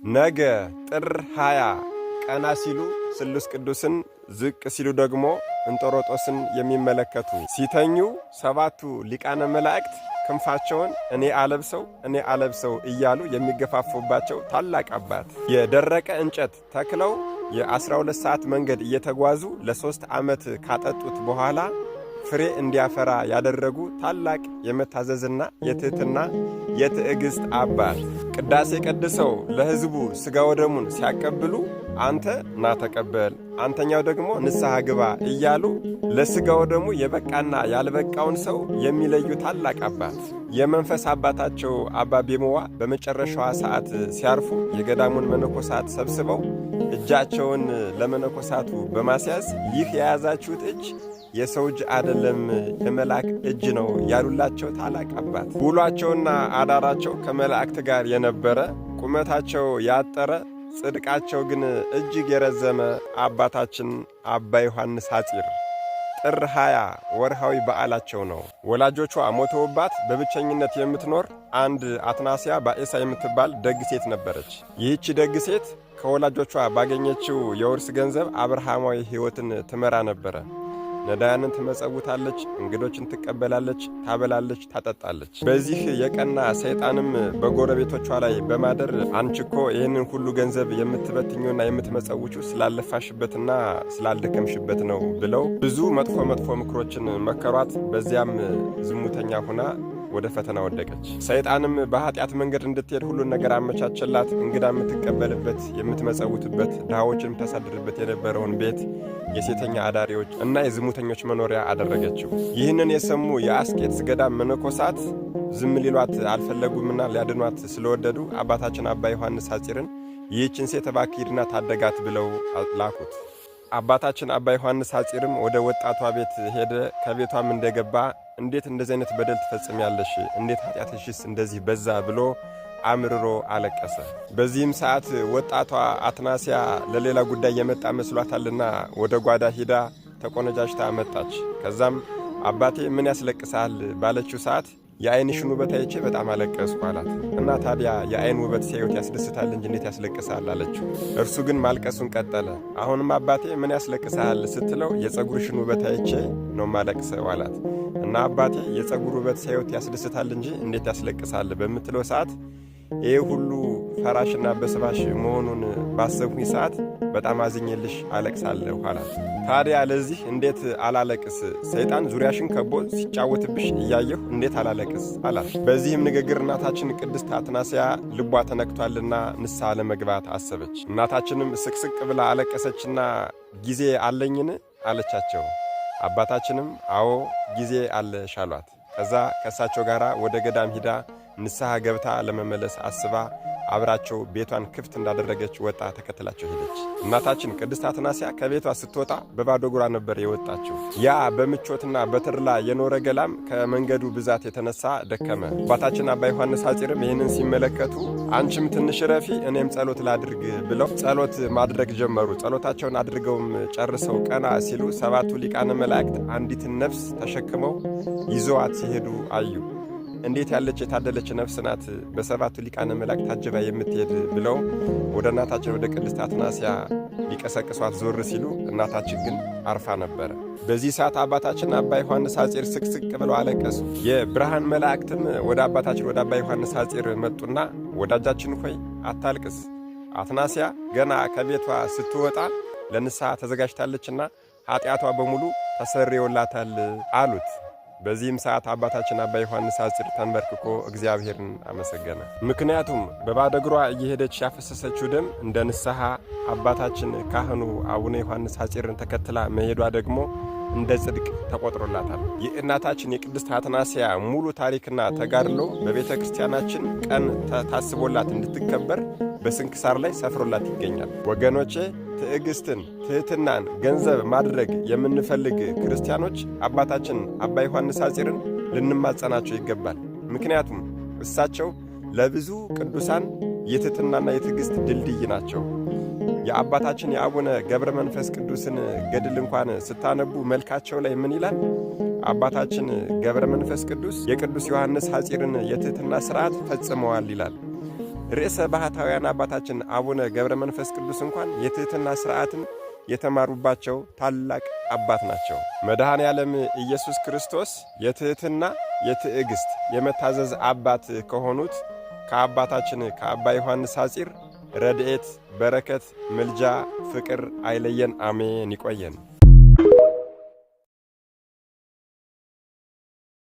ነገ ጥር 20 ቀና ሲሉ ስሉስ ቅዱስን ዝቅ ሲሉ ደግሞ እንጦሮጦስን የሚመለከቱ ሲተኙ ሰባቱ ሊቃነ መላእክት ክንፋቸውን እኔ አለብሰው እያሉ የሚገፋፉባቸው ታላቅ አባት የደረቀ እንጨት ተክለው የ12 ሰዓት መንገድ እየተጓዙ ለ3 ዓመት ካጠጡት በኋላ ፍሬ እንዲያፈራ ያደረጉ ታላቅ የመታዘዝና የትህትና የትዕግስት አባት ቅዳሴ ቀድሰው ለሕዝቡ ሥጋ ወደሙን ሲያቀብሉ አንተ ና ተቀበል፣ አንተኛው ደግሞ ንስሐ ግባ እያሉ ለሥጋ ወደሙ የበቃና ያልበቃውን ሰው የሚለዩ ታላቅ አባት የመንፈስ አባታቸው አባ ቤሞዋ በመጨረሻዋ ሰዓት ሲያርፉ የገዳሙን መነኮሳት ሰብስበው እጃቸውን ለመነኮሳቱ በማስያዝ ይህ የያዛችሁት እጅ የሰው እጅ አይደለም የመላእክ እጅ ነው ያሉላቸው ታላቅ አባት ውሏቸውና አዳራቸው ከመላእክት ጋር የነበረ ቁመታቸው ያጠረ ጽድቃቸው ግን እጅግ የረዘመ አባታችን አባ ዮሐንስ ሐጺር ጥር 20 ወርሃዊ በዓላቸው ነው። ወላጆቿ ሞተውባት በብቸኝነት የምትኖር አንድ አትናስያ ባኤሳ የምትባል ደግ ሴት ነበረች። ይህች ደግ ሴት ከወላጆቿ ባገኘችው የውርስ ገንዘብ አብርሃማዊ ሕይወትን ትመራ ነበረ። ነዳያንን ትመጸውታለች፣ እንግዶችን ትቀበላለች፣ ታበላለች፣ ታጠጣለች። በዚህ የቀና ሰይጣንም በጎረቤቶቿ ላይ በማደር አንቺኮ ይህንን ሁሉ ገንዘብ የምትበትኙና የምትመጸውቹ ስላለፋሽበትና ስላልደከምሽበት ነው ብለው ብዙ መጥፎ ምክሮችን መከሯት። በዚያም ዝሙተኛ ሆና ወደ ፈተና ወደቀች። ሰይጣንም በኃጢአት መንገድ እንድትሄድ ሁሉን ነገር አመቻቸላት። እንግዳ የምትቀበልበት፣ የምትመጸውትበት፣ ድሃዎችን የምታሳድርበት የነበረውን ቤት የሴተኛ አዳሪዎች እና የዝሙተኞች መኖሪያ አደረገችው። ይህንን የሰሙ የአስቄጥስ ገዳም መነኮሳት ዝም ሊሏት አልፈለጉምና ሊያድኗት ስለወደዱ አባታችን አባ ዮሐንስ ሐጺርን ይህችን ሴት እባክህ ሂድና ታደጋት ብለው ላኩት። አባታችን አባ ዮሐንስ ሐጺርም ወደ ወጣቷ ቤት ሄደ። ከቤቷም እንደገባ እንዴት እንደዚህ አይነት በደል ትፈጽሚያለሽ? እንዴት ኃጢአትሽስ እንደዚህ በዛ ብሎ አምርሮ አለቀሰ። በዚህም ሰዓት ወጣቷ አትናስያ ለሌላ ጉዳይ የመጣ መስሏታልና ወደ ጓዳ ሂዳ ተቆነጃጅታ መጣች። ከዛም አባቴ ምን ያስለቅሳል ባለችው ሰዓት የዓይንሽን ውበት አይቼ በጣም አለቀስኩ አላት። እና ታዲያ የዓይን ውበት ሲያዩት ያስደስታል እንጂ እንዴት ያስለቅሳል አለችው። እርሱ ግን ማልቀሱን ቀጠለ። አሁንም አባቴ ምን ያስለቅሳል ስትለው የጸጉርሽን ውበት አይቼ ነው ማለቅሰው አላት። እና አባቴ የጸጉር ውበት ሲያዩት ያስደስታል እንጂ እንዴት ያስለቅሳል በምትለው ሰዓት ይሄ ሁሉ ፈራሽና በስባሽ መሆኑን ባሰብኩኝ ሰዓት በጣም አዝኜልሽ አለቅሳለሁ አላት። ታዲያ ለዚህ እንዴት አላለቅስ? ሰይጣን ዙሪያሽን ከቦ ሲጫወትብሽ እያየሁ እንዴት አላለቅስ አላት። በዚህም ንግግር እናታችን ቅድስት አትናስያ ልቧ ተነክቷልና ንስሐ ለመግባት አሰበች። እናታችንም ስቅስቅ ብላ አለቀሰችና ጊዜ አለኝን አለቻቸው። አባታችንም አዎ ጊዜ አለሽ አሏት። ከዛ ከእሳቸው ጋር ወደ ገዳም ሂዳ ንስሐ ገብታ ለመመለስ አስባ አብራቸው ቤቷን ክፍት እንዳደረገች ወጣ ተከትላቸው ሄደች። እናታችን ቅድስት አትናስያ ከቤቷ ስትወጣ በባዶ እግሯ ነበር የወጣችው። ያ በምቾትና በተድላ የኖረ ገላም ከመንገዱ ብዛት የተነሳ ደከመ። አባታችን አባ ዮሐንስ ሐጺርም ይህንን ሲመለከቱ አንቺም ትንሽ ረፊ እኔም ጸሎት ላድርግ ብለው ጸሎት ማድረግ ጀመሩ። ጸሎታቸውን አድርገውም ጨርሰው ቀና ሲሉ ሰባቱ ሊቃነ መላእክት አንዲትን ነፍስ ተሸክመው ይዘዋት ሲሄዱ አዩ። እንዴት ያለች የታደለች ነፍስ ናት በሰባቱ ሊቃነ መላእክት ታጅባ የምትሄድ ብለው ወደ እናታችን ወደ ቅድስት አትናስያ ሊቀሰቅሷት ዞር ሲሉ እናታችን ግን አርፋ ነበረ። በዚህ ሰዓት አባታችን አባ ዮሐንስ ሐጺር ስቅስቅ ብለው አለቀሱ። የብርሃን መላእክትም ወደ አባታችን ወደ አባ ዮሐንስ ሐጺር መጡና ወዳጃችን ሆይ አታልቅስ፣ አትናስያ ገና ከቤቷ ስትወጣ ለንስሐ ተዘጋጅታለችና ኃጢአቷ በሙሉ ተሰርዮላታል አሉት። በዚህም ሰዓት አባታችን አባ ዮሐንስ ሐጺር ተንበርክኮ እግዚአብሔርን አመሰገነ። ምክንያቱም በባዶ እግሯ እየሄደች ያፈሰሰችው ደም እንደ ንስሐ አባታችን ካህኑ አቡነ ዮሐንስ ሐጺርን ተከትላ መሄዷ ደግሞ እንደ ጽድቅ ተቆጥሮላታል። የእናታችን የቅድስት አትናስያ ሙሉ ታሪክና ተጋድሎ በቤተ ክርስቲያናችን ቀን ታስቦላት እንድትከበር በስንክሳር ላይ ሰፍሮላት ይገኛል። ወገኖቼ ትዕግስትን፣ ትሕትናን ገንዘብ ማድረግ የምንፈልግ ክርስቲያኖች አባታችን አባ ዮሐንስ ሐጺርን ልንማጸናቸው ይገባል። ምክንያቱም እሳቸው ለብዙ ቅዱሳን የትሕትናና የትዕግሥት ድልድይ ናቸው። የአባታችን የአቡነ ገብረ መንፈስ ቅዱስን ገድል እንኳን ስታነቡ መልካቸው ላይ ምን ይላል? አባታችን ገብረ መንፈስ ቅዱስ የቅዱስ ዮሐንስ ሐጺርን የትሕትና ሥርዓት ፈጽመዋል ይላል። ርዕሰ ባህታውያን አባታችን አቡነ ገብረ መንፈስ ቅዱስ እንኳን የትሕትና ሥርዓትን የተማሩባቸው ታላቅ አባት ናቸው። መድኃኔ ዓለም ኢየሱስ ክርስቶስ የትሕትና፣ የትዕግሥት፣ የመታዘዝ አባት ከሆኑት ከአባታችን ከአባ ዮሐንስ ሐጺር ረድኤት፣ በረከት፣ ምልጃ፣ ፍቅር አይለየን። አሜን። ይቆየን።